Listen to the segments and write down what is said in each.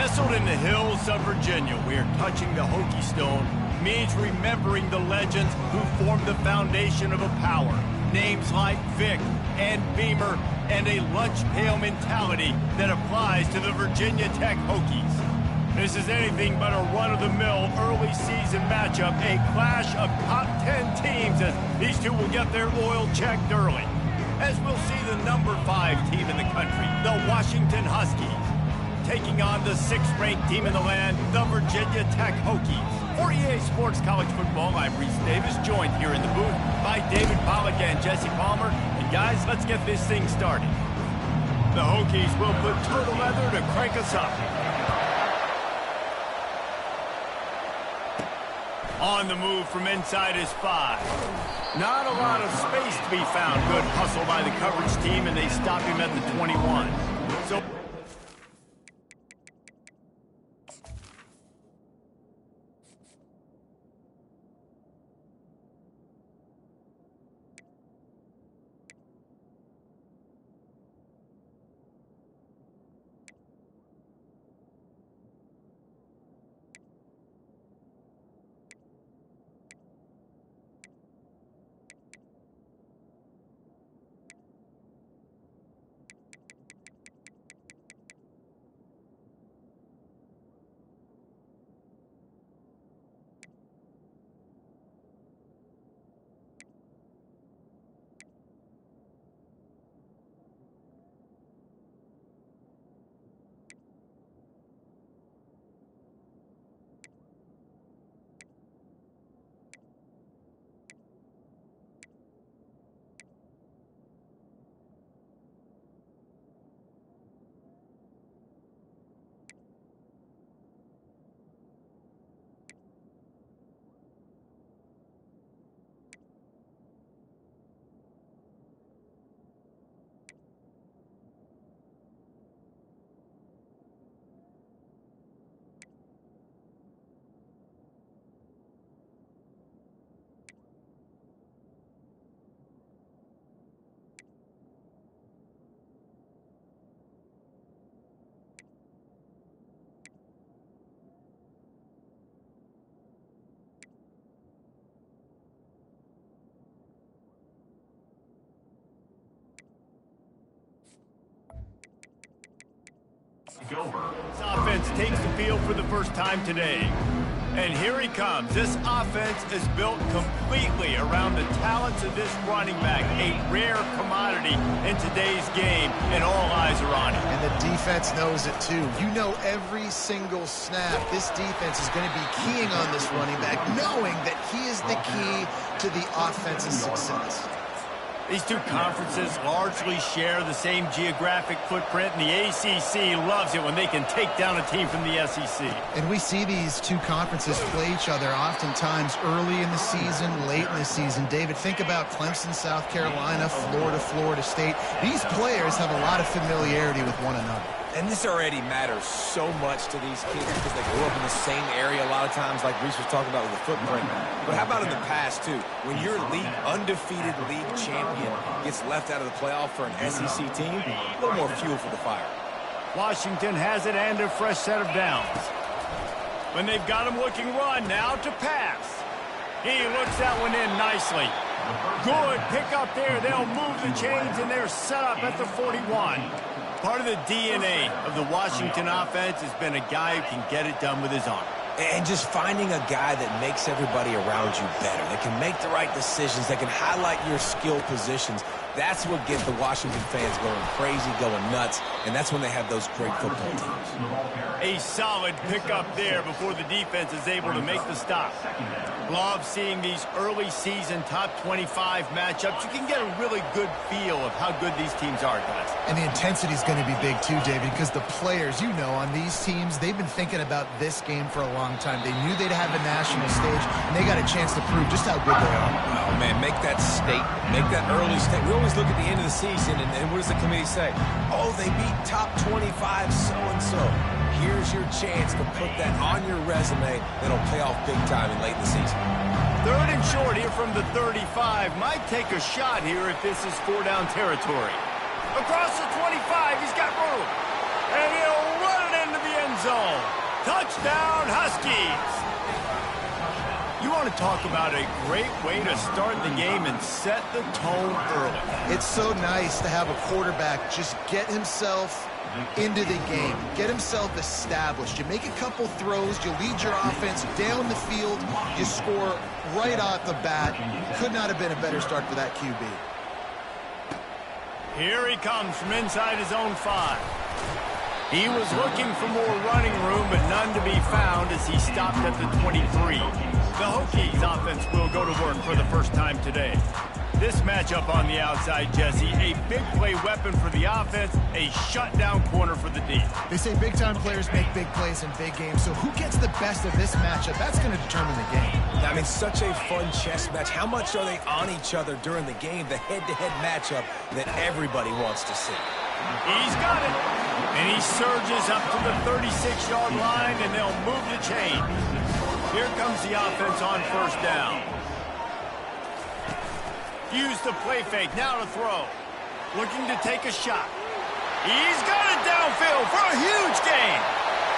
Nestled in the hills of Virginia, we are touching the Hokie Stone, means remembering the legends who formed the foundation of a power. Names like Vic and Beamer, and a lunch pail mentality that applies to the Virginia Tech Hokies. This is anything but a run-of-the-mill early season matchup, a clash of top 10 teams as these two will get their oil checked early. As we'll see the number 5 team in the country, the Washington Huskies, taking on the 6th-ranked team in the land, the Virginia Tech Hokies. For EA Sports College Football, I'm Reese Davis, joined here in the booth by David Pollack and Jesse Palmer. And guys, let's get this thing started. The Hokies will put turtle leather to crank us up. On the move from inside is 5. Not a lot of space to be found. Good hustle by the coverage team, and they stop him at the 21. So this offense takes the field for the first time today. And here he comes. This offense is built completely around the talents of this running back, a rare commodity in today's game, and all eyes are on him. And the defense knows it too. You know every single snap, this defense is going to be keying on this running back, knowing that he is the key to the offense's success. These two conferences largely share the same geographic footprint, and the ACC loves it when they can take down a team from the SEC. And we see these two conferences play each other oftentimes early in the season, late in the season. David, think about Clemson, South Carolina, Florida, Florida State. These players have a lot of familiarity with one another. And this already matters so much to these kids because they grew up in the same area a lot of times, like Reese was talking about with the footprint. But how about in the past, too? When your undefeated league champion gets left out of the playoff for an SEC team, a little more fuel for the fire. Washington has it and a fresh set of downs. When they've got him looking run, now to pass. He looks that one in nicely. Good pick up there. They'll move the chains, and they're set up at the 41. Part of the DNA of the Washington offense has been a guy who can get it done with his arm. And just finding a guy that makes everybody around you better, that can make the right decisions, that can highlight your skill positions. That's what gets the Washington fans going crazy, going nuts, and that's when they have those great football teams. A solid pickup there before the defense is able to make the stop. Love seeing these early season top 25 matchups. You can get a really good feel of how good these teams are, guys. And the intensity is going to be big too, David, because the players, you know, on these teams, they've been thinking about this game for a long time. They knew they'd have a national stage, and they got a chance to prove just how good they are. Oh, man, make that statement. Make that early statement. We always look at the end of the season, and what does the committee say? Oh, they beat top 25 so-and-so. Here's your chance to put that on your resume that'll pay off big time in late in the season. 3rd and short here from the 35. Might take a shot here if this is 4-down territory. Across the 25, he's got room. And he'll run it into the end zone. Touchdown, Huskies! You want to talk about a great way to start the game and set the tone early. It's so nice to have a quarterback just get himself into the game, get himself established. You make a couple throws, you lead your offense down the field, you score right off the bat. Could not have been a better start for that QB. Here he comes from inside his own 5. He was looking for more running room, but none to be found as he stopped at the 23. The Hokies offense will go to work for the first time today. This matchup on the outside, Jesse, a big play weapon for the offense, a shutdown corner for the D. They say big-time players make big plays in big games, so who gets the best of this matchup? That's going to determine the game. I mean, such a fun chess match. How much are they on each other during the game? The head-to-head matchup that everybody wants to see. He's got it. And he surges up to the 36-yard line, and they'll move the chain. Here comes the offense on first down. Use the play fake, now to throw. Looking to take a shot. He's got it downfield for a huge gain.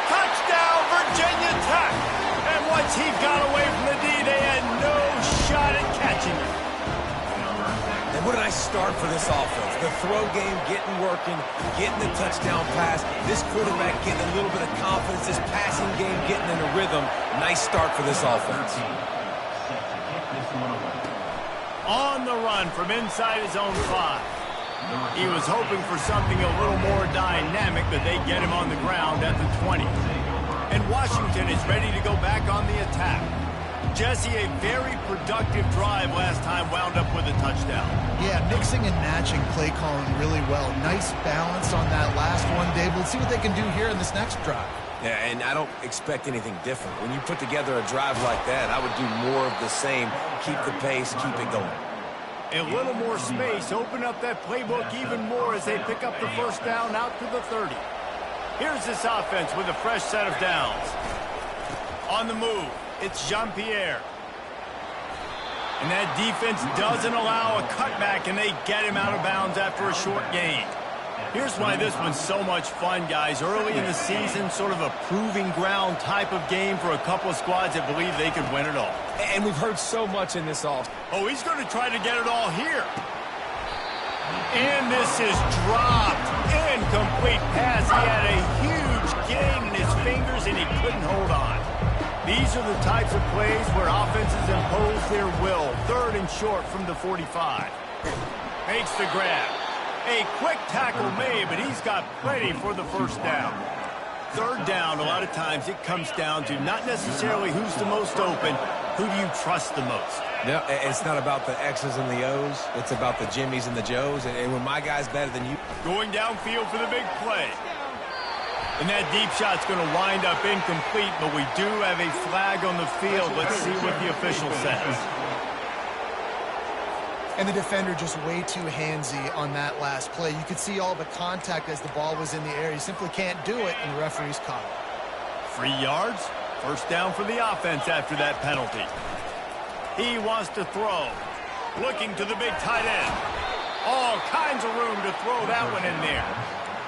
Touchdown, Virginia Tech. And once he got away from the D, they had no shot at catching him. And what a nice start for this offense. The throw game getting working, getting the touchdown pass. This quarterback getting a little bit of confidence. This passing game getting in a rhythm. Nice start for this offense. On the run from inside his own 5. He was hoping for something a little more dynamic, but they get him on the ground at the 20. And Washington is ready to go back on the attack. Jesse, a very productive drive last time, wound up with a touchdown. Yeah, mixing and matching play calling really well. Nice balance on that last one, Dave. Let's see what they can do here in this next drive. Yeah, and I don't expect anything different. When you put together a drive like that, I would do more of the same. Keep the pace, keep it going. A little more space, open up that playbook even more as they pick up the first down out to the 30. Here's this offense with a fresh set of downs. On the move, it's Jean-Pierre. And that defense doesn't allow a cutback, and they get him out of bounds after a short gain. Here's why this one's so much fun, guys. Early in the season, sort of a proving ground type of game for a couple of squads that believe they could win it all. And we've heard so much in this off. Oh, he's going to try to get it all here. And this is dropped. Incomplete pass. He had a huge gain in his fingers, and he couldn't hold on. These are the types of plays where offenses impose their will. 3rd and short from the 45. Makes the grab. A quick tackle made, but he's got plenty for the first down. 3rd down, a lot of times it comes down to not necessarily who's the most open, who do you trust the most? Yeah, it's not about the X's and the O's. It's about the Jimmies and the Joes. And when my guy's better than you. Going downfield for the big play. And that deep shot's going to wind up incomplete, but we do have a flag on the field. Let's see what the official says. And the defender just way too handsy on that last play. You could see all the contact as the ball was in the air. You simply can't do it, and the referee's caught it. 3 yards. First down for the offense after that penalty. He wants to throw. Looking to the big tight end. All kinds of room to throw that one in there.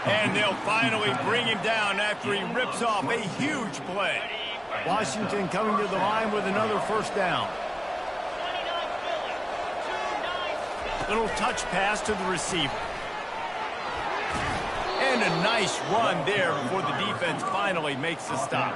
And they'll finally bring him down after he rips off a huge play. Washington coming to the line with another first down. Little touch pass to the receiver. And a nice run there before the defense finally makes the stop.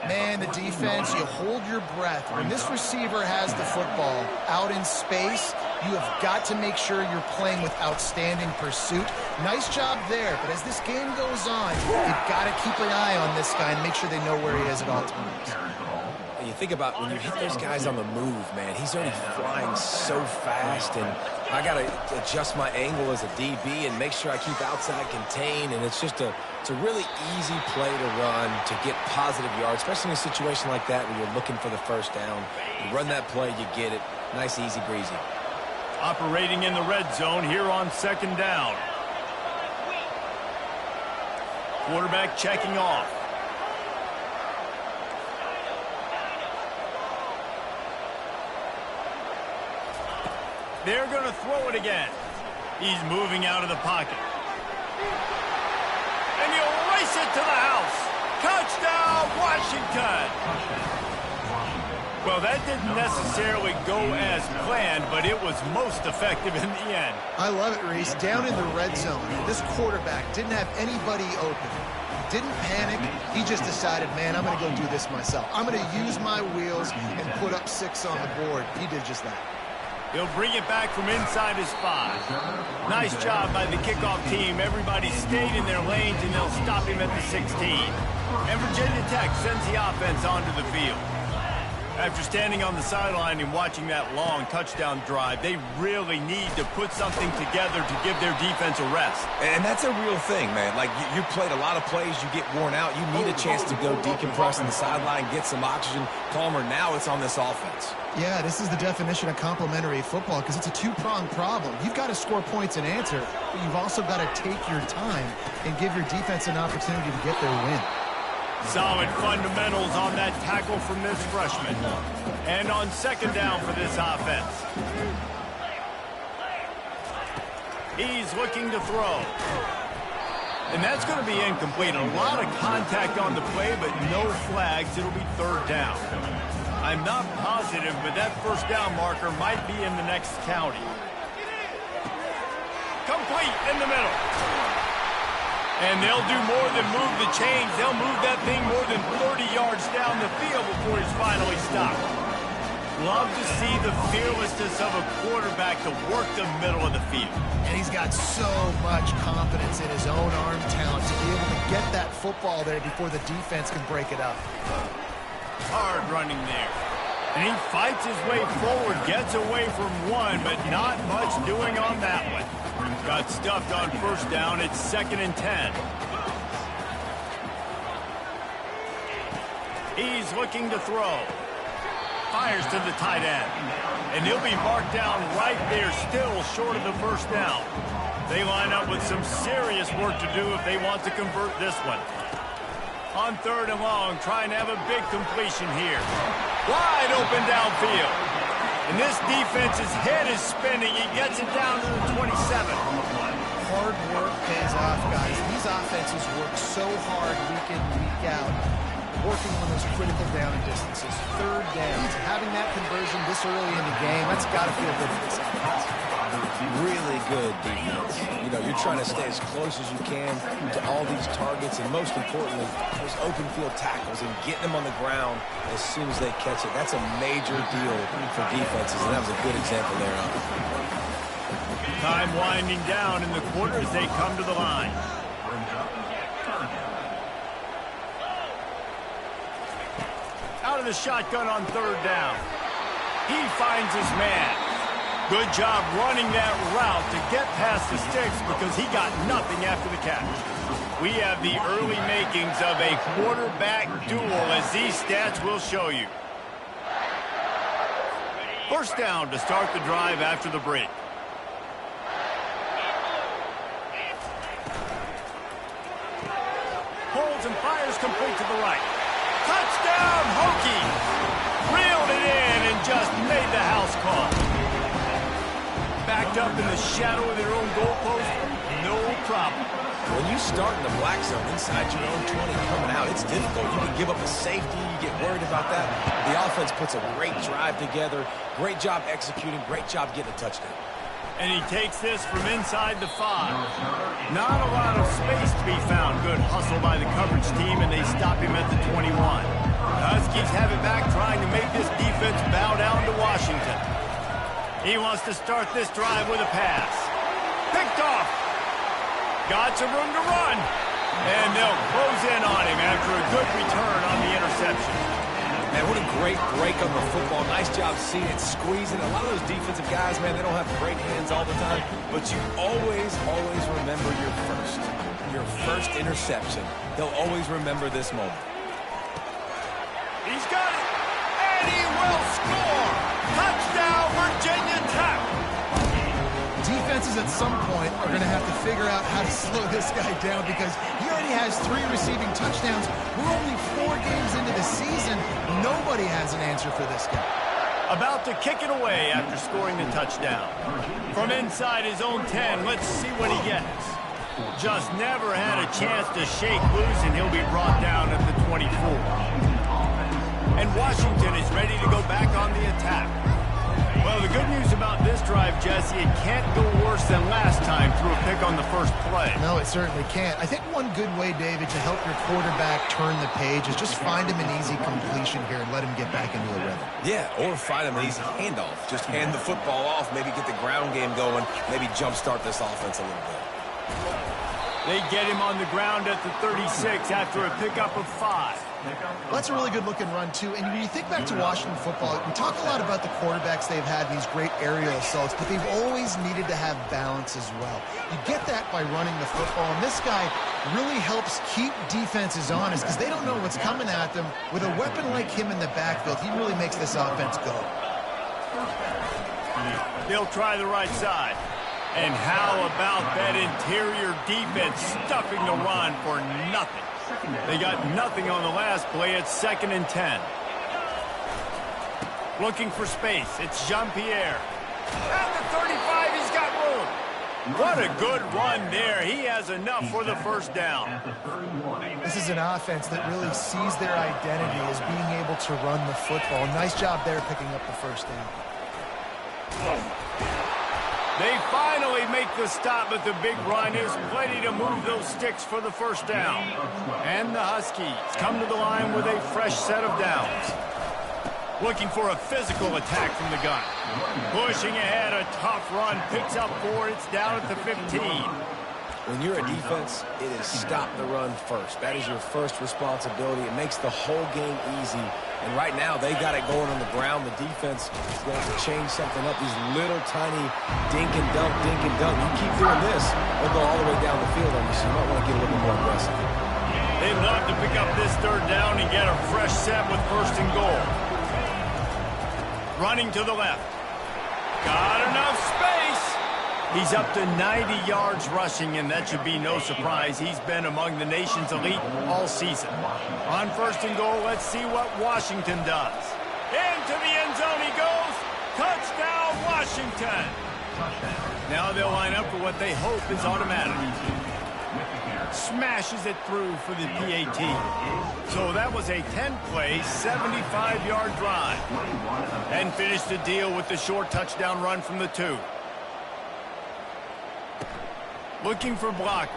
Man, the defense, you hold your breath. When this receiver has the football out in space, you have got to make sure you're playing with outstanding pursuit. Nice job there, but as this game goes on, you've got to keep an eye on this guy and make sure they know where he is at all times. You think about when you hit those guys on the move, man, he's already flying so fast, and I got to adjust my angle as a DB and make sure I keep outside contained, and it's just it's a really easy play to run to get positive yards, especially in a situation like that where you're looking for the first down. You run that play, you get it. Nice, easy breezy. Operating in the red zone here on 2nd down. Quarterback checking off. They're going to throw it again. He's moving out of the pocket. And he'll race it to the house. Washington. Well, that didn't necessarily go as planned, but it was most effective in the end. I love it, Reese. Down in the red zone, this quarterback didn't have anybody open. Didn't panic. He just decided, man, I'm going to go do this myself. I'm going to use my wheels and put up 6 on the board. He did just that. He'll bring it back from inside his 5. Nice job by the kickoff team. Everybody stayed in their lanes, and they'll stop him at the 16. And Virginia Tech sends the offense onto the field. After standing on the sideline and watching that long touchdown drive, they really need to put something together to give their defense a rest. And that's a real thing, man. Like, you played a lot of plays, you get worn out, you need a chance to go decompress on the sideline, get some oxygen. Palmer, now it's on this offense. Yeah, this is the definition of complementary football because it's a two-pronged problem. You've got to score points and answer, but you've also got to take your time and give your defense an opportunity to get their win. Solid fundamentals on that tackle from this freshman. And on second down for this offense. He's looking to throw. And that's going to be incomplete. A lot of contact on the play, but no flags. It'll be third down. I'm not positive, but that first down marker might be in the next county. Complete in the middle. And they'll do more than move the chains. They'll move that thing more than 30 yards down the field before he's finally stopped. Love to see the fearlessness of a quarterback to work the middle of the field. And he's got so much confidence in his own arm talent to be able to get that football there before the defense can break it up. Hard running there. And he fights his way forward, gets away from one, but not much doing on that one. Got stuffed on first down. It's 2nd and 10. He's looking to throw. Fires to the tight end. And he'll be marked down right there, still short of the first down. They line up with some serious work to do if they want to convert this one. On 3rd and long, trying to have a big completion here. Wide open downfield. And this defense's head is spinning. He gets it down to the 27. Hard work pays off, guys. These offenses work so hard week in, week out, working on those critical down and distances. 3rd downs. Having that conversion this early in the game, that's got to feel good for this offense. Really good defense. You know, you're trying to stay as close as you can to all these targets, and most importantly, those open field tackles and getting them on the ground as soon as they catch it. That's a major deal for defenses, and that was a good example there. Time winding down in the quarter as they come to the line. Out of the shotgun on 3rd down. He finds his man. Good job running that route to get past the sticks because he got nothing after the catch. We have the early makings of a quarterback duel, as these stats will show you. First down to start the drive after the break. Holds and fires complete to the right. Touchdown, Hokie! Reeled it in and just made the house call. Backed up in the shadow of their own goalpost, no problem. When you start in the black zone inside your own 20 coming out, it's difficult. You can give up a safety, you get worried about that. The offense puts a great drive together, great job executing, great job getting a touchdown. And he takes this from inside the 5. Not a lot of space to be found. Good hustle by the coverage team, and they stop him at the 21. The Huskies have it back, trying to make this defense bow down to Washington. He wants to start this drive with a pass. Picked off. Got some room to run. And they'll close in on him after a good return on the interception. Man, what a great break on the football. Nice job seeing it, squeezing. A lot of those defensive guys, man, they don't have great hands all the time. But you always remember your first interception. They'll always remember this moment. He's got it. And he will score. Touchdown, Virginia Tech. Defenses at some point are going to have to figure out how to slow this guy down because he already has 3 receiving touchdowns. We're only 4 games into the season. Nobody has an answer for this guy. About to kick it away after scoring the touchdown. From inside his own 10, let's see what he gets. Just never had a chance to shake loose, and he'll be brought down at the 24. and Washington is ready to go back on the attack. Well, the good news about this drive, Jesse, it can't go worse than last time through a pick on the first play. No, it certainly can't. I think one good way, David, to help your quarterback turn the page is just find him an easy completion here and let him get back into a rhythm. Yeah, or find him an easy handoff. Just hand the football off, maybe get the ground game going, maybe jumpstart this offense a little bit. They get him on the ground at the 36 after a pickup of 5. Well, that's a really good-looking run, too. And when you think back to Washington football, we talk a lot about the quarterbacks they've had, these great aerial assaults, but they've always needed to have balance as well. You get that by running the football, and this guy really helps keep defenses honest because they don't know what's coming at them. With a weapon like him in the backfield, he really makes this offense go. They'll try the right side. And how about that interior defense stuffing the run for nothing? They got nothing on the last play. It's 2nd and 10. Looking for space. It's Jean-Pierre. At the 35, he's got room. What a good run there. He has enough for the first down. This is an offense that really sees their identity as being able to run the football. Nice job there picking up the first down. They finally make the stop, but the big run is plenty to move those sticks for the first down. And the Huskies come to the line with a fresh set of downs. Looking for a physical attack from the gun. Pushing ahead, a tough run, picks up 4, it's down at the 15. When you're a defense, it is stop the run first. That is your first responsibility. It makes the whole game easy. And right now, they got it going on the ground. The defense is going to have to change something up. These little tiny dink and dunk, dink and dunk. You keep doing this, they'll go all the way down the field on you, so you might want to get a little bit more aggressive. They'd love to pick up this 3rd down and get a fresh set with 1st and goal. Running to the left. Got enough space. He's up to 90 yards rushing, and that should be no surprise. He's been among the nation's elite all season. On 1st and goal, let's see what Washington does. Into the end zone he goes. Touchdown, Washington. Now they'll line up for what they hope is automatic. Smashes it through for the PAT. So that was a 10-play, 75-yard drive. And finished the deal with the short touchdown run from the 2. Looking for blockers.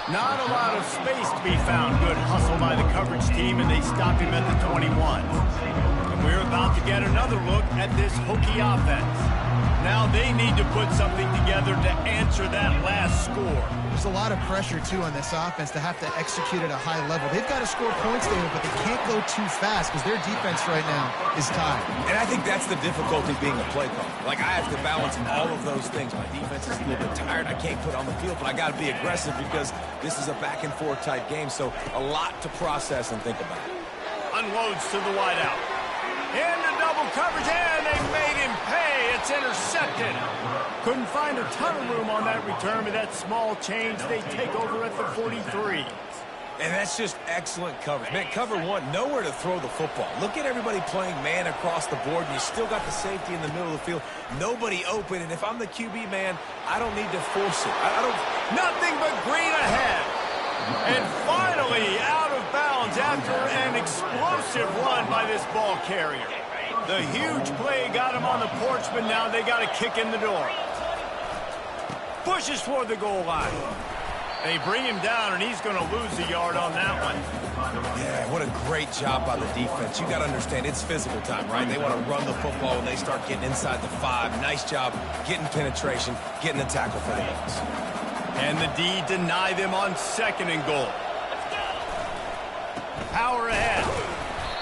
Not a lot of space to be found. Good hustle by the coverage team, and they stop him at the 21. And we're about to get another look at this Hokie offense. Now they need to put something together to answer that last score. There's a lot of pressure, too, on this offense to have to execute at a high level. They've got to score points there, but they can't go too fast because their defense right now is tied. And I think that's the difficulty being a play caller. Like, I have to balance all of those things. My defense is a little bit tired. I can't put on the field, but I got to be aggressive because this is a back-and-forth type game, so a lot to process and think about. Unloads to the wideout. Into double coverage, and they made him pay. It's intercepted. Couldn't find a ton of room on that return, but that small change, they take over at the 43. And that's just excellent coverage. Man, cover 1, nowhere to throw the football. Look at everybody playing man across the board, and you still got the safety in the middle of the field. Nobody open, and if I'm the QB, man, I don't need to force it. I don't. Nothing but green ahead. And finally out of bounds after an explosive run by this ball carrier. The huge play got him on the porch, but now they got a kick in the door. Pushes for the goal line. They bring him down, and he's going to lose a yard on that one. Yeah, what a great job by the defense. You got to understand, it's physical time, right? They want to run the football when they start getting inside the 5. Nice job getting penetration, getting the tackle for the loss. And the D deny them on 2nd and goal. Power ahead.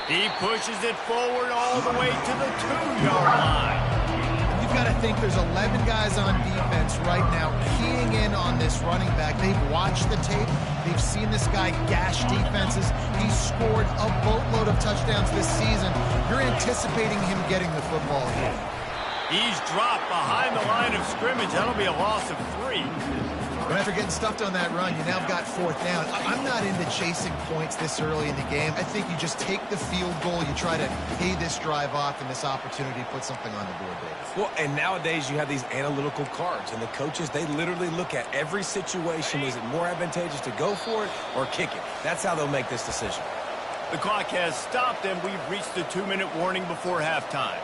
He pushes it forward all the way to the 2-yard line. You've got to think there's 11 guys on defense right now keying in on this running back. They've watched the tape. They've seen this guy gash defenses. He's scored a boatload of touchdowns this season. You're anticipating him getting the football here. He's dropped behind the line of scrimmage. That'll be a loss of 3. But after getting stuffed on that run, you now got 4th down. I'm not into chasing points this early in the game. I think you just take the field goal. You try to pay this drive off and this opportunity to put something on the board, David. Well, and nowadays you have these analytical cards, and the coaches, they literally look at every situation. Is it more advantageous to go for it or kick it? That's how they'll make this decision. The clock has stopped, and we've reached the 2-minute warning before halftime.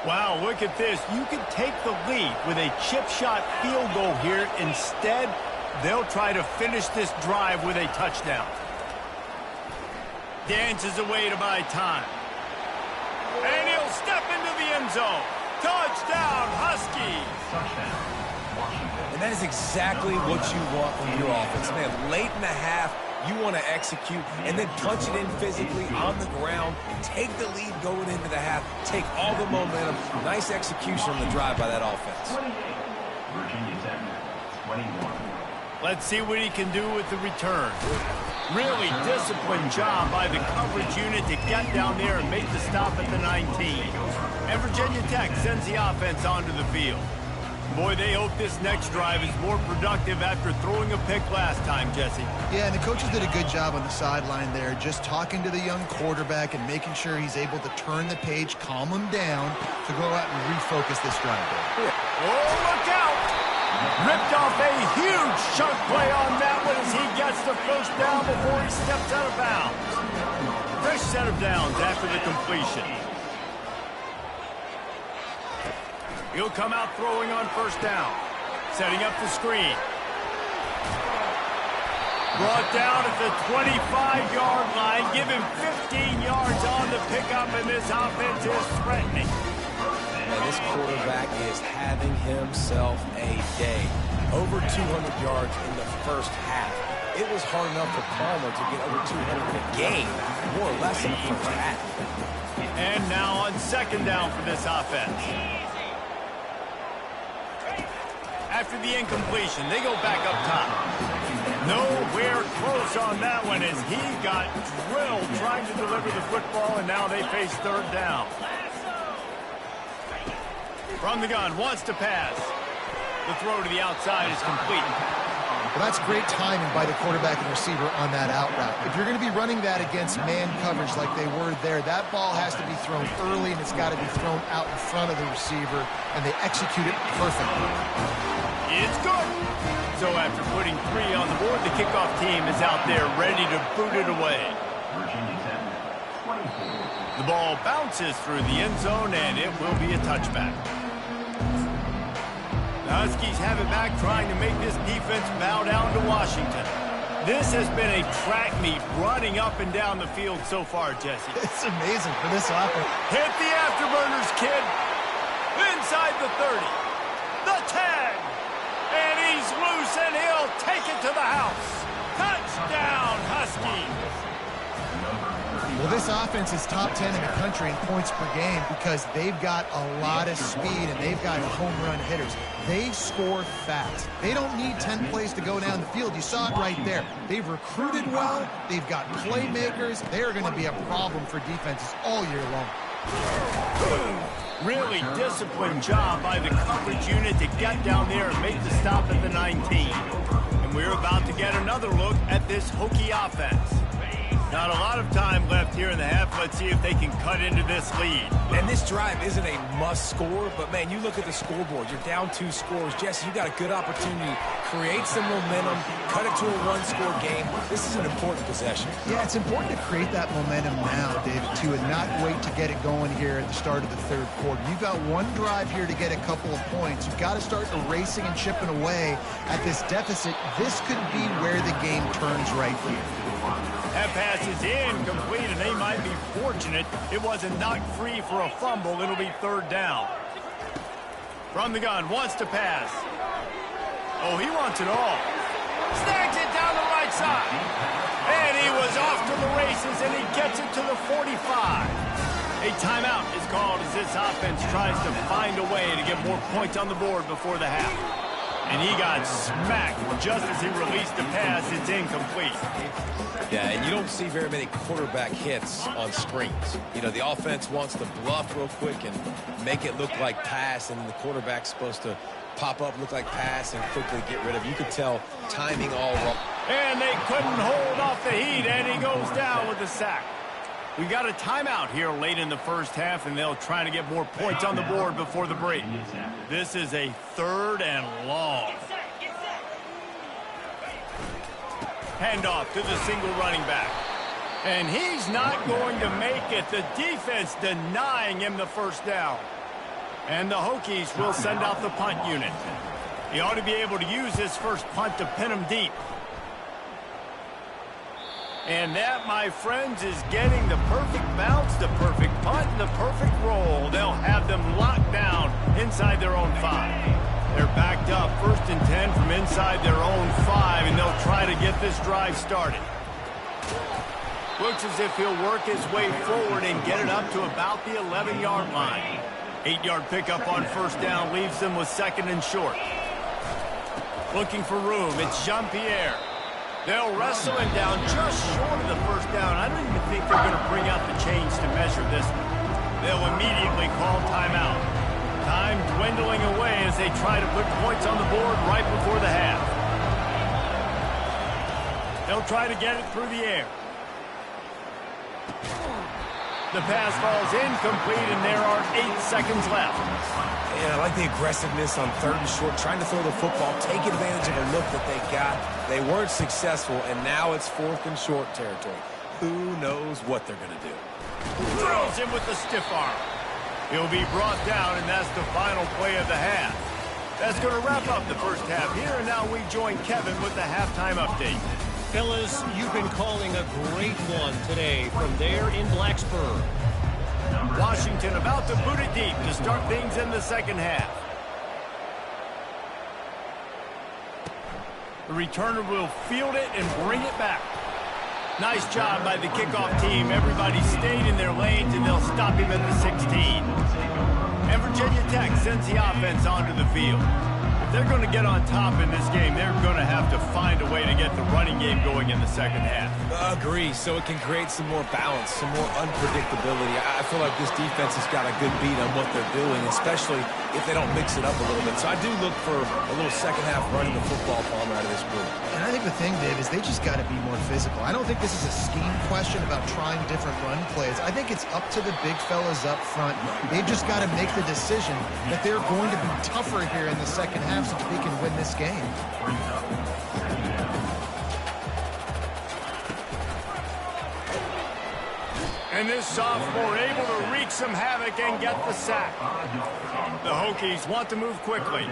Wow, look at this. You can take the lead with a chip shot field goal here. Instead, they'll try to finish this drive with a touchdown. Dances away to buy time. And he'll step into the end zone. Touchdown, Huskies! And that is exactly what you want from your offense. Man, late in the half, you want to execute and then punch it in physically on the ground. Take the lead going into the half. Take all the momentum. Nice execution on the drive by that offense. Virginia Tech, 21. Let's see what he can do with the return. Really disciplined job by the coverage unit to get down there and make the stop at the 19. And Virginia Tech sends the offense onto the field. Boy, they hope this next drive is more productive after throwing a pick last time, Jesse. Yeah, and the coaches did a good job on the sideline there, just talking to the young quarterback and making sure he's able to turn the page, calm him down to go out and refocus this drive there. Oh, look out! Ripped off a huge chunk play on that one as he gets the first down before he steps out of bounds. Fresh set of downs after the completion. He'll come out throwing on first down. Setting up the screen. Brought down at the 25-yard line. Give him 15 yards on the pickup, and this offense is threatening. And this quarterback is having himself a day. Over 200 yards in the first half. It was hard enough for Palmer to get over 200 in a game, more or less in the first half. And now on second down for this offense. After the incompletion, they go back up top. Nowhere close on that one as he got drilled trying to deliver the football, and now they face third down. From the gun, wants to pass. The throw to the outside is complete. Well, that's great timing by the quarterback and receiver on that out route. If you're going to be running that against man coverage like they were there, that ball has to be thrown early, and it's got to be thrown out in front of the receiver, and they execute it perfectly. It's good. So after putting 3 on the board, the kickoff team is out there ready to boot it away. Virginia Tech, 24. The ball bounces through the end zone, and it will be a touchback. The Huskies have it back, trying to make this defense bow down to Washington. This has been a track meet running up and down the field so far, Jesse. It's amazing for this offense. Hit the afterburners, kid. Inside the 30. The 10. And he's loose, and he'll take it to the house. Touchdown, Huskies. Well, this offense is top 10 in the country in points per game because they've got a lot of speed and they've got home run hitters. They score fast. They don't need 10 plays to go down the field. You saw it right there. They've recruited well. They've got playmakers. They're going to be a problem for defenses all year long. Really disciplined job by the coverage unit to get down there and make the stop at the 19. And we're about to get another look at this Hokie offense. Not a lot of time left here in the half. Let's see if they can cut into this lead. And this drive isn't a must score, but man, you look at the scoreboard. You're down 2 scores. Jesse, you got a good opportunity. Create some momentum. Cut it to a 1-score game. This is an important possession. Yeah, it's important to create that momentum now, David, too, and not wait to get it going here at the start of the third quarter. You've got one drive here to get a couple of points. You've got to start erasing and chipping away at this deficit. This could be where the game turns right here. That pass is incomplete, and they might be fortunate it wasn't knocked free for a fumble. It'll be third down. From the gun, wants to pass. Oh, he wants it all. Snags it down the right side. And he was off to the races, and he gets it to the 45. A timeout is called as this offense tries to find a way to get more points on the board before the half. And he got smacked just as he released the pass. It's incomplete. Yeah, and you don't see very many quarterback hits on screens. You know, the offense wants to bluff real quick and make it look like pass, and the quarterback's supposed to pop up, look like pass, and quickly get rid of it. You could tell timing all wrong. And they couldn't hold off the heat, and he goes down with the sack. We got a timeout here late in the first half, and they'll try to get more points on the board before the break. This is a 3rd and long. Handoff to the single running back. And he's not going to make it. The defense denying him the first down. And the Hokies will send out the punt unit. He ought to be able to use his first punt to pin him deep. And that, my friends, is getting the perfect bounce, the perfect punt, and the perfect roll. They'll have them locked down inside their own 5. They're backed up 1st and 10 from inside their own 5, and they'll try to get this drive started. Looks as if he'll work his way forward and get it up to about the 11-yard line. 8-yard pickup on first down leaves them with 2nd and short. Looking for room, it's Jean-Pierre. They'll wrestle him down just short of the first down. I don't even think they're going to bring out the chains to measure this one. They'll immediately call timeout. Time dwindling away as they try to put points on the board right before the half. They'll try to get it through the air. The pass falls incomplete, and there are 8 seconds left. Yeah, I like the aggressiveness on 3rd and short, trying to throw the football, take advantage of a look that they got. They weren't successful, and now it's 4th and short territory. Who knows what they're going to do? Throws him with the stiff arm. He'll be brought down, and that's the final play of the half. That's going to wrap up the first half here, and now we join Kevin with the halftime update. Fellas, you've been calling a great one today from there in Blacksburg. Washington about to boot it deep to start things in the second half. The returner will field it and bring it back. Nice job by the kickoff team. Everybody stayed in their lanes, and they'll stop him at the 16. And Virginia Tech sends the offense onto the field. If they're going to get on top in this game, they're going to have to find a way to get the running game going in the second half. Agree, so it can create some more balance, some more unpredictability. I feel like this defense has got a good beat on what they're doing, especially if they don't mix it up a little bit. So I do look for a little second half running the football palm out of this group. And I think the thing, Dave, is they just got to be more physical. I don't think this is a scheme question about trying different run plays. I think it's up to the big fellas up front. They've just got to make the decision that they're going to be tougher here in the second half so that they can win this game. And this sophomore able to wreak some havoc and get the sack. The Hokies want to move quickly.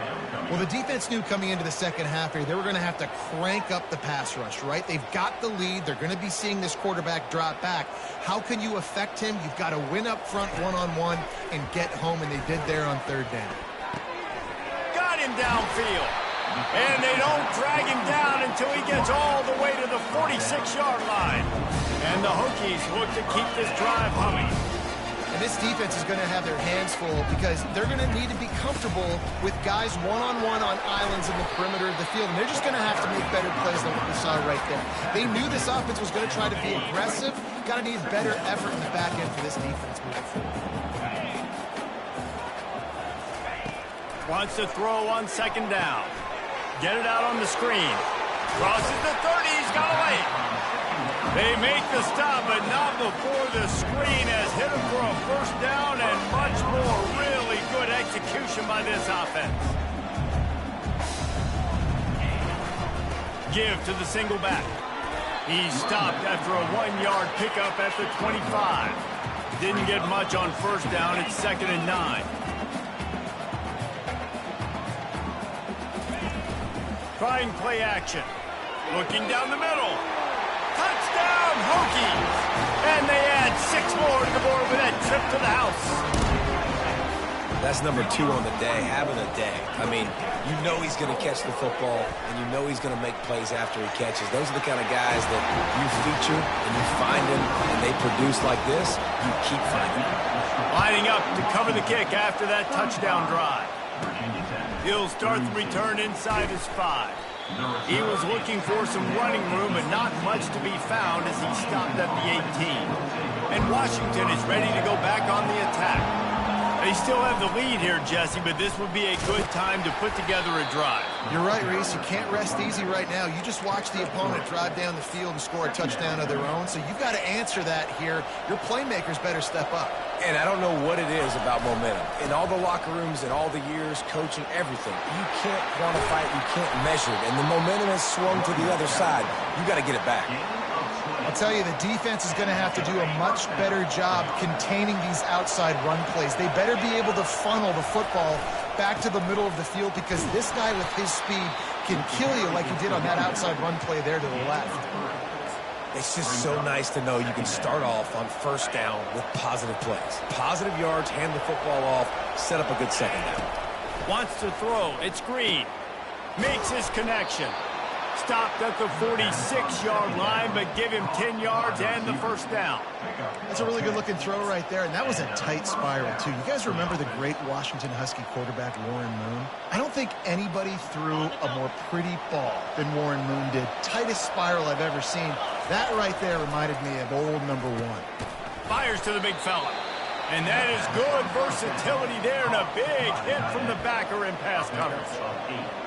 Well, the defense knew coming into the second half here, they were going to have to crank up the pass rush, right? They've got the lead. They're going to be seeing this quarterback drop back. How can you affect him? You've got to win up front one-on-one and get home, and they did there on 3rd down. Got him downfield. And they don't drag him down until he gets all the way to the 46-yard line. And the Hokies look to keep this drive humming. And this defense is going to have their hands full because they're going to need to be comfortable with guys one-on-one on islands in the perimeter of the field. And they're just going to have to make better plays than what we saw right there. They knew this offense was going to try to be aggressive. Got to need better effort in the back end for this defense moving forward. Wants to throw on 2nd down. Get it out on the screen. Crosses the 30. He's got away. They make the stop, but not before the screen has hit him for a first down and much more. Really good execution by this offense. Give to the single back. He stopped after a 1-yard pickup at the 25. Didn't get much on first down. It's 2nd and 9. Trying play action. Looking down the middle. Touchdown, Hokies! And they add 6 more to the board with that trip to the house. That's number 2 on the day, having a day. I mean, you know he's going to catch the football, and you know he's going to make plays after he catches. Those are the kind of guys that you feature, and you find them, and they produce like this, you keep finding them. Lining up to cover the kick after that touchdown drive. He'll start the return inside his 5. He was looking for some running room, but not much to be found as he stopped at the 18. And Washington is ready to go back on the attack. They still have the lead here, Jesse, but this would be a good time to put together a drive. You're right, Reese. You can't rest easy right now. You just watch the opponent drive down the field and score a touchdown of their own, so you've got to answer that here. Your playmakers better step up. And I don't know what it is about momentum. In all the locker rooms, in all the years, coaching, everything, you can't quantify it, you can't measure it. And the momentum has swung to the other side. You got to get it back. I'll tell you, the defense is going to have to do a much better job containing these outside run plays. They better be able to funnel the football back to the middle of the field because this guy with his speed can kill you like he did on that outside run play there to the left. It's just so nice to know you can start off on first down with positive plays. Positive yards, hand the football off, set up a good second down. Wants to throw. It's Green. Makes his connection. Stopped at the 46-yard line, but give him 10 yards and the first down. That's a really good-looking throw right there, and that was a tight spiral, too. You guys remember the great Washington Husky quarterback Warren Moon? I don't think anybody threw a more pretty ball than Warren Moon did. Tightest spiral I've ever seen. That right there reminded me of old number 1. Fires to the big fella. And that is good versatility there, and a big hit from the backer in pass coverage.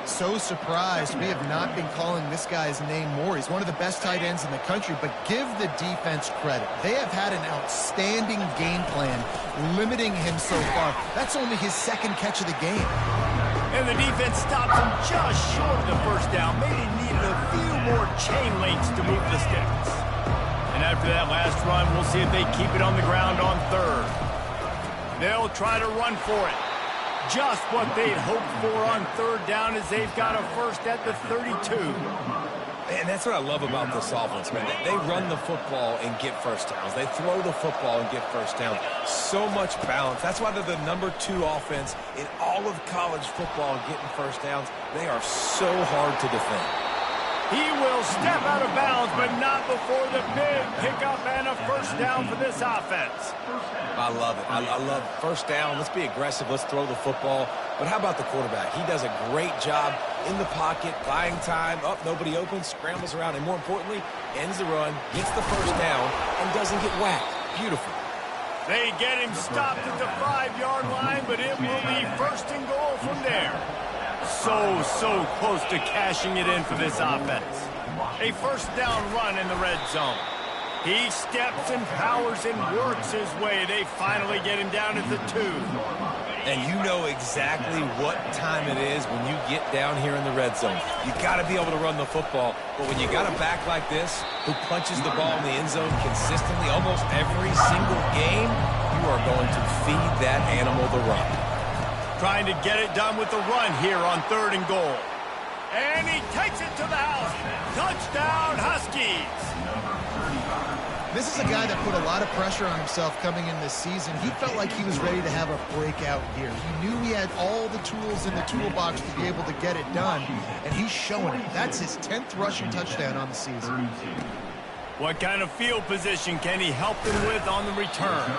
So surprised we have not been calling this guy's name more. He's one of the best tight ends in the country, but give the defense credit. They have had an outstanding game plan limiting him so far. That's only his second catch of the game. And the defense stopped him just short of the first down. Maybe needed a few more chain links to move the sticks. And after that last run, we'll see if they keep it on the ground on third. They'll try to run for it. Just what they'd hoped for on third down as they've got a first at the 32. And that's what I love about this offense, man. They run the football and get first downs. They throw the football and get first downs. So much balance. That's why they're the number 2 offense in all of college football and getting first downs. They are so hard to defend. He will step out of bounds, but not before the big pickup and a first down for this offense. I love it. I love first down. Let's be aggressive. Let's throw the football. But how about the quarterback? He does a great job in the pocket, buying time. Up, nobody open, scrambles around, and more importantly, ends the run, gets the first down, and doesn't get whacked. Beautiful. They get him stopped at the 5-yard line, but it will be first and goal from there. So close to cashing it in for this offense. A first down run in the red zone. He steps and powers and works his way. They finally get him down at the 2. And you know exactly what time it is when you get down here in the red zone. You got to be able to run the football. But when you got a back like this who punches the ball in the end zone consistently almost every single game, you are going to feed that animal the run. Trying to get it done with the run here on third and goal. And he takes it to the house. Touchdown, Huskies. This is a guy that put a lot of pressure on himself coming in this season. He felt like he was ready to have a breakout year. He knew he had all the tools in the toolbox to be able to get it done, and he's showing it. That's his 10th rushing touchdown on the season. What kind of field position can he help them with on the return?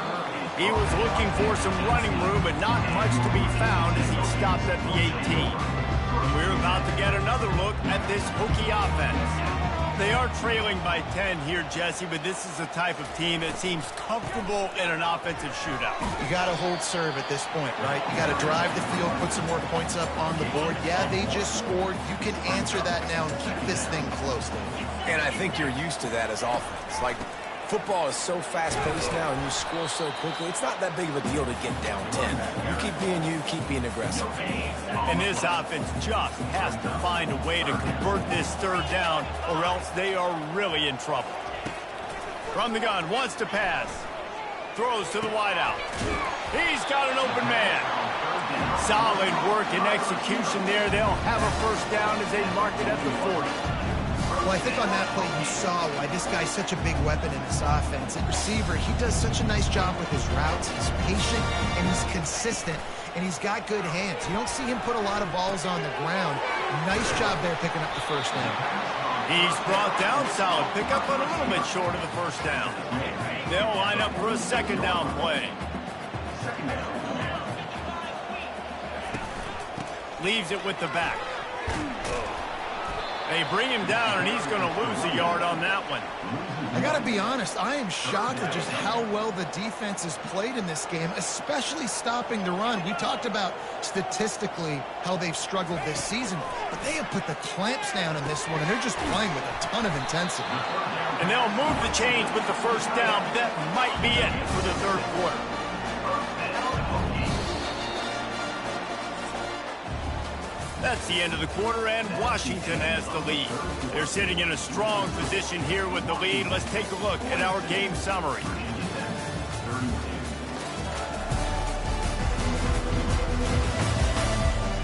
He was looking for some running room, but not much to be found as he stopped at the 18. And we're about to get another look at this Hokie offense. They are trailing by 10 here, Jesse, but this is the type of team that seems comfortable in an offensive shootout. You got to hold serve at this point, right? You got to drive the field, put some more points up on the board. Yeah, they just scored. You can answer that now and keep this thing close, Dave. And I think you're used to that as offense. Like, football is so fast-paced now and you score so quickly, it's not that big of a deal to get down 10. You keep being aggressive. And this offense just has to find a way to convert this third down or else they are really in trouble. From the gun, wants to pass. Throws to the wideout. He's got an open man. Solid work and execution there. They'll have a first down as they mark it at the 40. Well, I think on that play you saw why this guy's such a big weapon in this offense. At receiver, he does such a nice job with his routes. He's patient and he's consistent, and he's got good hands. You don't see him put a lot of balls on the ground. Nice job there picking up the first down. He's brought down solid pickup, but a little bit short of the first down. They'll line up for a second down play. Leaves it with the back. They bring him down, and he's going to lose a yard on that one. I got to be honest, I am shocked at just how well the defense has played in this game, especially stopping the run. We talked about statistically how they've struggled this season, but they have put the clamps down in this one, and they're just playing with a ton of intensity. And they'll move the chains with the first down, but that might be it for the third quarter. That's the end of the quarter, and Washington has the lead. They're sitting in a strong position here with the lead. Let's take a look at our game summary.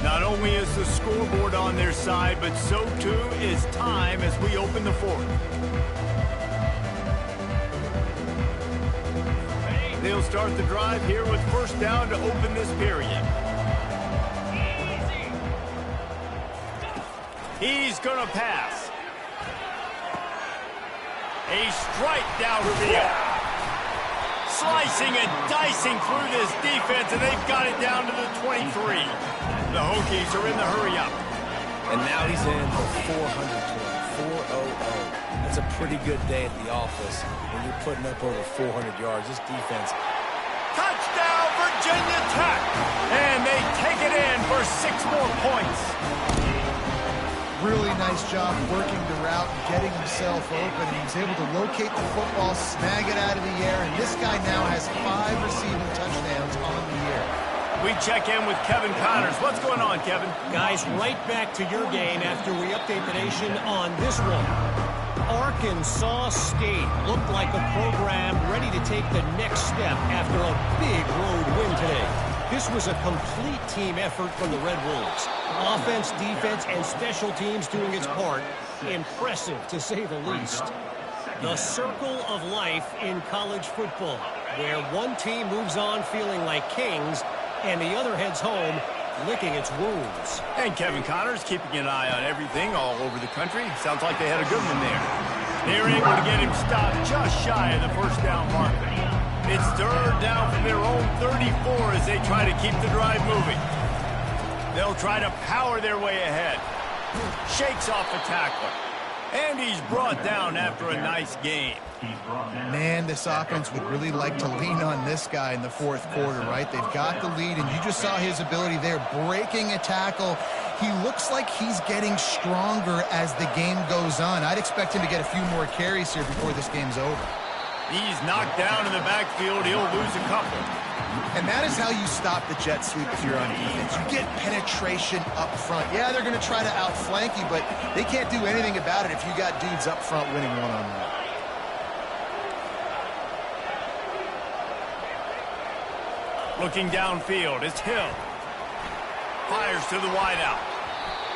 Not only is the scoreboard on their side, but so too is time as we open the fourth. They'll start the drive here with first down to open this period. He's going to pass. A strike downfield. Slicing and dicing through this defense, and they've got it down to the 23. The Hokies are in the hurry-up. And now he's in for 400, 400. That's a pretty good day at the office when you're putting up over 400 yards. This defense. Touchdown, Virginia Tech! And they take it in for 6 more points. Really nice job working the route and getting himself open. He was able to locate the football, snag it out of the air, and this guy now has 5 receiving touchdowns on the year. We check in with Kevin Connors. What's going on, Kevin? Guys, right back to your game after we update the nation on this one. Arkansas State looked like a program ready to take the next step after a big road win today. This was a complete team effort from the Red Wolves. Offense, defense, and special teams doing its part. Impressive, to say the least. The circle of life in college football, where one team moves on feeling like kings, and the other heads home licking its wounds. And Kevin Connors keeping an eye on everything all over the country. Sounds like they had a good one there. They're able to get him stopped just shy of the first down marker. It's third down from their own 34 as they try to keep the drive moving. They'll try to power their way ahead. Shakes off the tackler. And he's brought down after a nice game. Man, this offense would really like to lean on this guy in the fourth quarter, right? They've got the lead, and you just saw his ability there, breaking a tackle. He looks like he's getting stronger as the game goes on. I'd expect him to get a few more carries here before this game's over. He's knocked down in the backfield. He'll lose a couple. And that is how you stop the jet sweep if you're on defense. You get penetration up front. Yeah, they're going to try to outflank you, but they can't do anything about it if you got dudes up front winning one-on-one. Looking downfield, it's Hill. Fires to the wideout.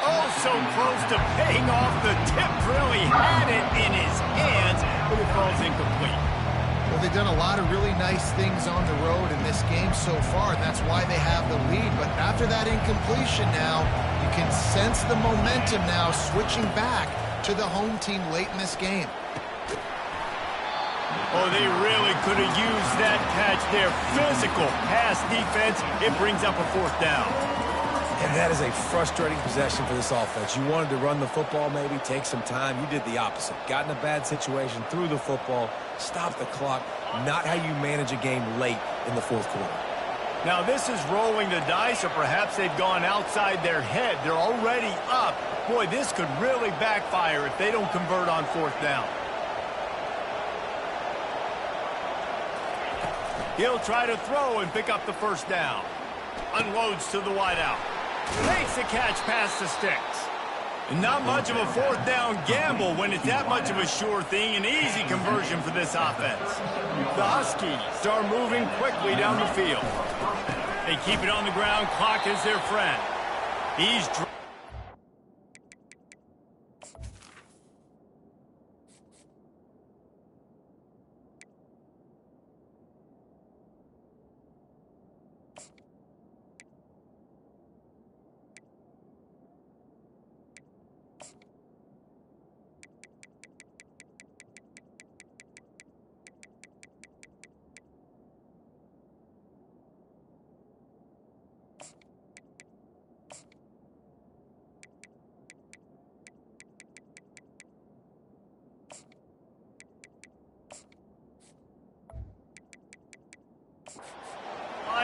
Oh, so close to paying off the tip drill. He had it in his hands, but it falls incomplete. Well, they've done a lot of really nice things on the road in this game so far, and that's why they have the lead. But after that incompletion now, you can sense the momentum now switching back to the home team late in this game. Oh, they really could have used that catch there. Physical pass defense. It brings up a fourth down. And that is a frustrating possession for this offense. You wanted to run the football, maybe take some time. You did the opposite. Got in a bad situation, threw the football, stopped the clock. Not how you manage a game late in the fourth quarter. Now, this is rolling the dice, or perhaps they've gone outside their head. They're already up. Boy, this could really backfire if they don't convert on fourth down. He'll try to throw and pick up the first down. Unloads to the wideout. Makes the catch past the sticks. Not much of a fourth down gamble when it's that much of a sure thing. An easy conversion for this offense. The Huskies are moving quickly down the field. They keep it on the ground. Clock is their friend. He's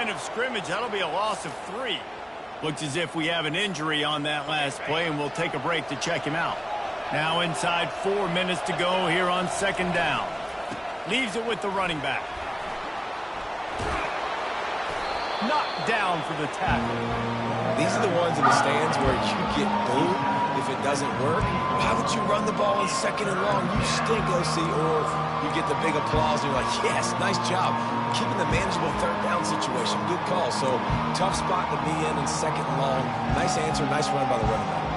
line of scrimmage. That'll be a loss of 3. Looks as if we have an injury on that last play, and we'll take a break to check him out. Now inside 4 minutes to go here on second down. Leaves it with the running back. knocked down for the tackle. These are the ones in the stands where you get booed if it doesn't work. Why would you run the ball in 2nd and long? You stink, OC. Or you get the big applause and you're like, yes, nice job. Keeping the manageable 3rd down situation. Good call. So tough spot to be in 2nd and long. Nice answer, nice run by the running back.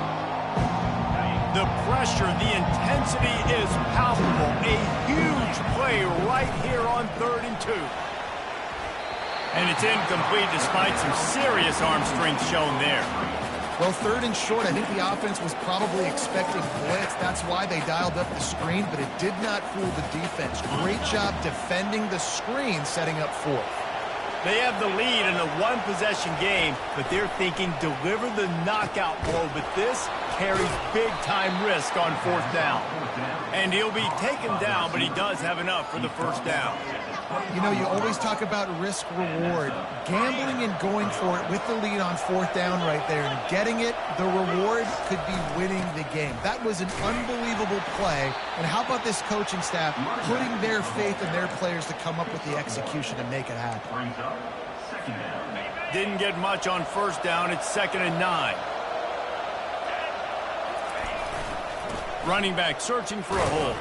The pressure, the intensity is palpable. A huge play right here on 3rd and 2. And it's incomplete despite some serious arm strength shown there. Well, 3rd and short, I think the offense was probably expecting blitz. That's why they dialed up the screen, but it did not fool the defense. Great job defending the screen, setting up 4th. They have the lead in a one-possession game, but they're thinking deliver the knockout blow, but this carries big-time risk on 4th down. And he'll be taken down, but he does have enough for the 1st down. You know, you always talk about risk-reward. Gambling and going for it with the lead on 4th down right there and getting it, the reward could be winning the game. That was an unbelievable play. And how about this coaching staff putting their faith in their players to come up with the execution and make it happen? Didn't get much on 1st down. It's 2nd and 9. Running back searching for a hole.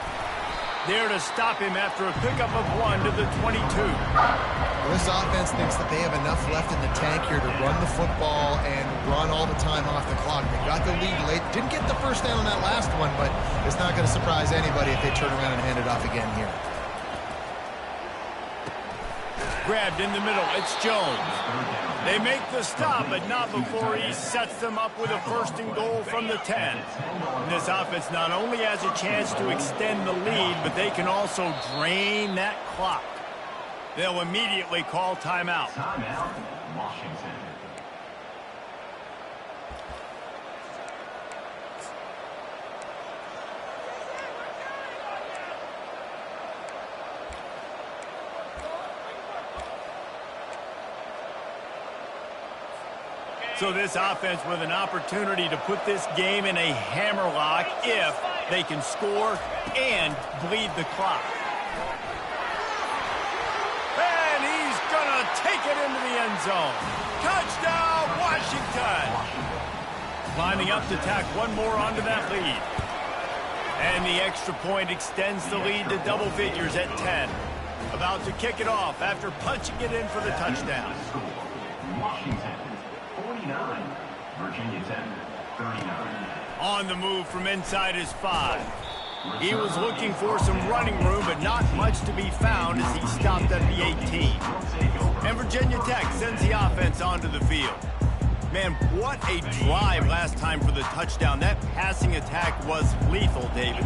There to stop him after a pickup of 1 to the 22. Well, this offense thinks that they have enough left in the tank here to run the football and run all the time off the clock. They got the lead late. Didn't get the 1st down on that last one, but it's not going to surprise anybody if they turn around and hand it off again here. Grabbed in the middle. It's Jones. They make the stop, but not before he sets them up with a 1st and goal from the 10. This offense not only has a chance to extend the lead, but they can also drain that clock. They'll immediately call timeout. Timeout, Washington. So this offense with an opportunity to put this game in a hammerlock if they can score and bleed the clock. And he's going to take it into the end zone. Touchdown, Washington! Lining up to tack one more onto that lead. And the extra point extends the lead to double figures at 10. About to kick it off after punching it in for the touchdown. Washington, 49. Virginia Tech, 39. On the move from inside his 5. He was looking for some running room, but not much to be found as he stopped at the 18. And Virginia Tech sends the offense onto the field. Man, what a drive last time for the touchdown. That passing attack was lethal, David.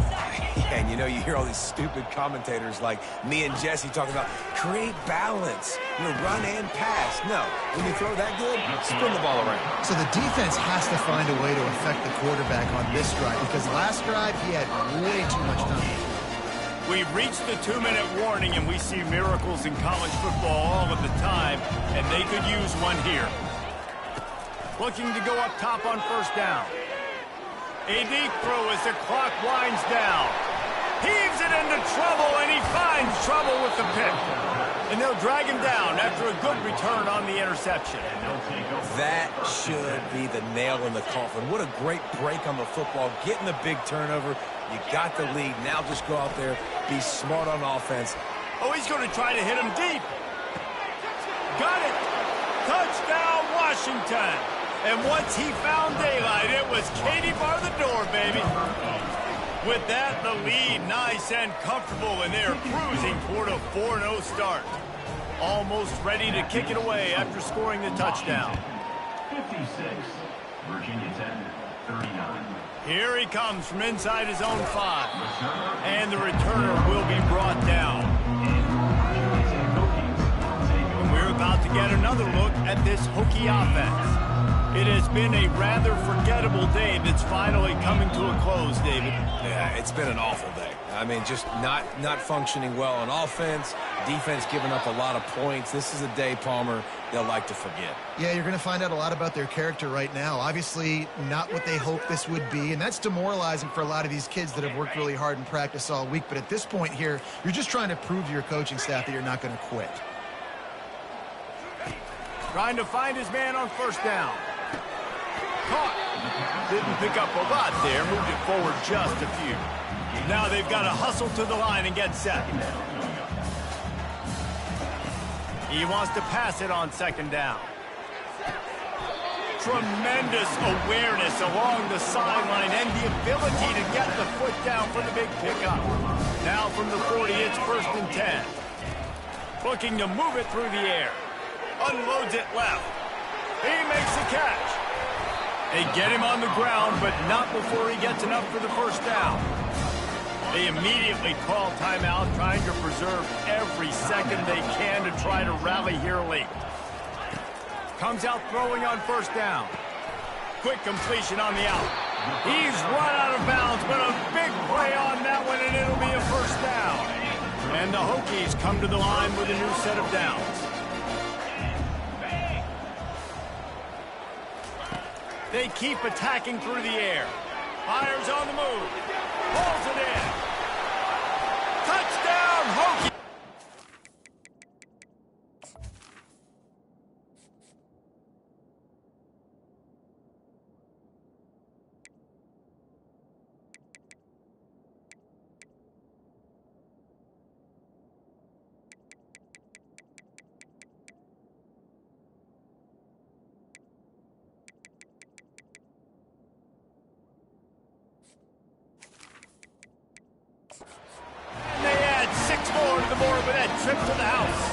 And you know, you hear all these stupid commentators like me and Jesse talking about create balance, you know, run and pass. No, when you throw that good, spin the ball around. So the defense has to find a way to affect the quarterback on this drive because last drive he had way too much time. We've reached the 2-minute warning, and we see miracles in college football all of the time, and they could use one here. Looking to go up top on 1st down. A deep throw as the clock winds down. Heaves it into trouble, and he finds trouble with the pick. And they'll drag him down after a good return on the interception. That should be the nail in the coffin. What a great break on the football. Getting the big turnover. You got the lead. Now just go out there, be smart on offense. Oh, he's going to try to hit him deep. Got it. Touchdown, Washington. And once he found daylight, it was Katie bar the door, baby. With that, the lead nice and comfortable, and they're cruising toward a 4-0 start. Almost ready to kick it away after scoring the touchdown. 56. Virginia Tech, 39. Here he comes from inside his own 5. And the returner will be brought down. And we're about to get another look at this Hokie offense. It has been a rather forgettable day that's finally coming to a close, David. Yeah, it's been an awful day. I mean, just not functioning well on offense, defense giving up a lot of points. This is a day, Palmer, they'll like to forget. Yeah, you're going to find out a lot about their character right now. Obviously, not what they hoped this would be, and that's demoralizing for a lot of these kids that have worked really hard in practice all week. But at this point here, you're just trying to prove to your coaching staff that you're not going to quit. Trying to find his man on first down. Caught. Didn't pick up a lot there. Moved it forward just a few. Now they've got to hustle to the line and get set. He wants to pass it on second down. Tremendous awareness along the sideline and the ability to get the foot down for the big pickup. Now from the 40, it's 1st and 10. Looking to move it through the air. Unloads it left. He makes the catch. They get him on the ground, but not before he gets enough for the first down. They immediately call timeout, trying to preserve every second they can to try to rally here late. Comes out throwing on first down. Quick completion on the out. He's run out of bounds, but a big play on that one, and it'll be a first down. And the Hokies come to the line with a new set of downs. They keep attacking through the air. Fires on the move. Pulls it in. Touchdown, Hokies! Trip to the house.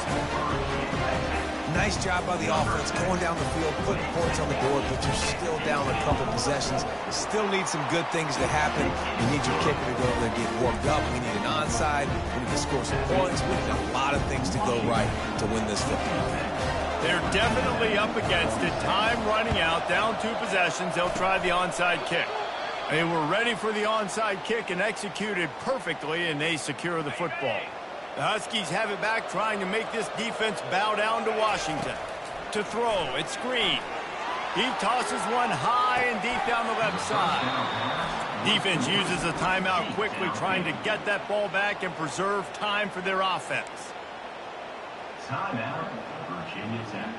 Nice job by the offense going down the field, putting points on the board, but you're still down a couple possessions. Still need some good things to happen. You need your kicker to go over there and get warmed up. We need an onside. We need to score some points. We need a lot of things to go right to win this football game. They're definitely up against it. Time running out, down 2 possessions. They'll try the onside kick. They were ready for the onside kick and executed perfectly, and they secure the football. The Huskies have it back, trying to make this defense bow down to Washington. To throw, it's Green. He tosses one high and deep down the left side. Defense uses a timeout quickly, trying to get that ball back and preserve time for their offense. Timeout, Virginia Tech.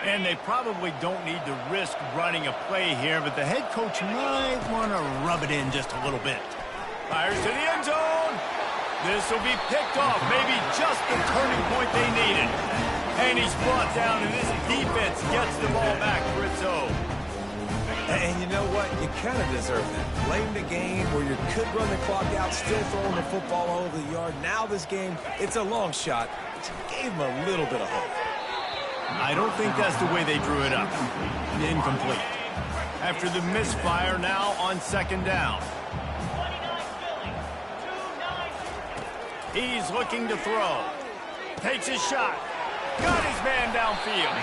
And they probably don't need to risk running a play here, but the head coach might want to rub it in just a little bit. Fires to the end zone. This will be picked off. Maybe just the turning point they needed. And he's brought down, and this defense gets the ball back for its own. And you know what? You kind of deserve that. Late in the game where you could run the clock out, still throwing the football over the yard. Now this game, it's a long shot, but you gave him a little bit of hope. I don't think that's the way they drew it up. Incomplete. After the misfire, now on second down. He's looking to throw. Takes his shot. Got his man downfield.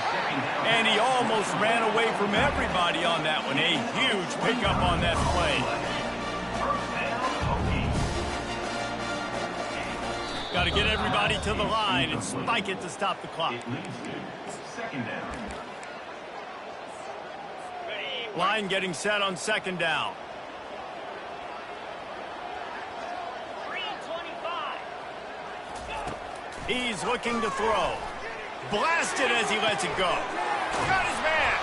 And he almost ran away from everybody on that one. A huge pickup on that play. Got to get everybody to the line and spike it to stop the clock. Second down. Line getting set on second down. He's looking to throw. Blasted as he lets it go. Got his man.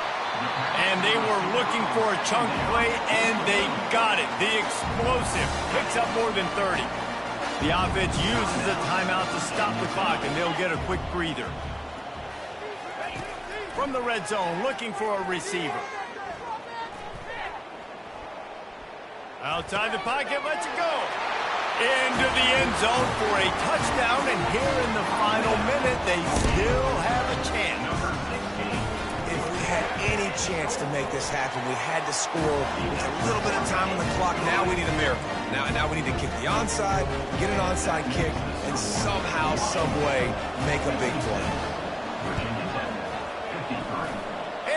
And they were looking for a chunk play, and they got it. The explosive picks up more than 30. The offense uses a timeout to stop the clock, and they'll get a quick breather. From the red zone, looking for a receiver. Outside the pocket, lets it go. Into the end zone for a touchdown, and here in the final minute, they still have a chance. If we had any chance to make this happen, we had to score with a little bit of time on the clock. Now we need a miracle. Now we need to kick the onside, get an onside kick, and somehow, some way, make a big play.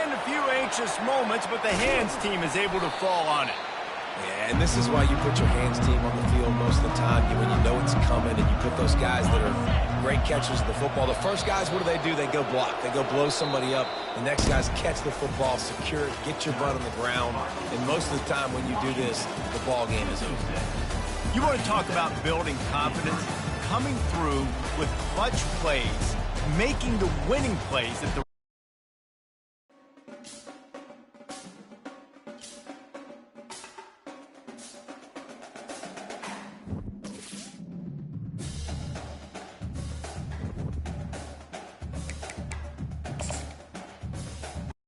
And a few anxious moments, but the hands team is able to fall on it. Yeah, and this is why you put your hands team on the field most of the time when you know it's coming, and you put those guys that are great catchers of the football. The first guys, what do? They go block. They go blow somebody up. The next guys catch the football, secure it, get your butt on the ground. And most of the time when you do this, the ball game is over. You want to talk about building confidence? coming through with clutch plays, making the winning plays at the